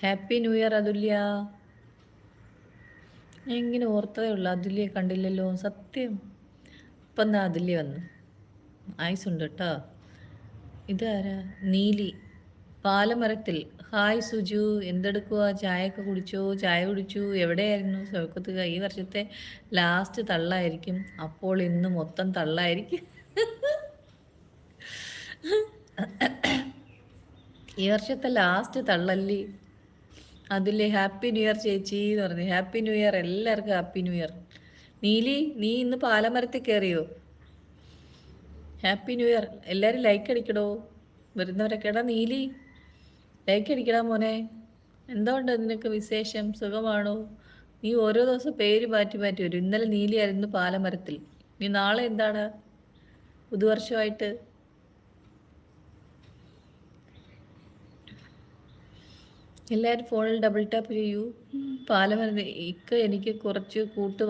Happy new year അതുല്യ. ഞാൻ ഇങ്ങനെ ഓർത്തതേ ഉള്ളൂ, അതുല്യെ കണ്ടില്ലല്ലോ സത്യം. ഇപ്പം എന്താ അതുല്യ വന്നു, ആയുസുണ്ട് കേട്ടോ. ഇതാരാ? നീലി പാലമരത്തിൽ. ഹായ് സുജു, എന്തെടുക്കുക? ചായയൊക്കെ കുടിച്ചോ? ചായ കുടിച്ചു. എവിടെയായിരുന്നു ശൗക്കത്തുക? ഈ വർഷത്തെ ലാസ്റ്റ് തള്ളായിരിക്കും, അപ്പോൾ ഇന്ന് മൊത്തം തള്ളായിരിക്കും. ഈ വർഷത്തെ ലാസ്റ്റ് തള്ളല്ലേ അതില്ലേ? ഹാപ്പി ന്യൂ ഇയർ ചേച്ചി എന്ന് പറഞ്ഞു. ഹാപ്പി ന്യൂ ഇയർ, എല്ലാവർക്കും ഹാപ്പി ന്യൂ ഇയർ. നീലി, നീ ഇന്ന് പാലമരത്തിൽ കയറിയോ? Happy new year. എല്ലാവരും ലൈക്ക് അടിക്കടോ, വരുന്നവരൊക്കെ. എടാ നീലി, ലൈക്ക് അടിക്കടാ മോനെ. എന്തുകൊണ്ട് നിനക്ക് വിശേഷം? സുഖമാണോ? നീ ഓരോ ദിവസം പേര് മാറ്റി മാറ്റി വരും. ഇന്നലെ നീലിയായിരുന്നു പാലമരത്തിൽ. നീ നാളെ എന്താണ് പുതുവർഷമായിട്ട്? എല്ലാവരും ഫോണിൽ ഡബിൾ ടാപ്പ് ചെയ്യൂ. പാലമരം ഇക്ക എനിക്ക് കുറച്ച് കൂട്ട്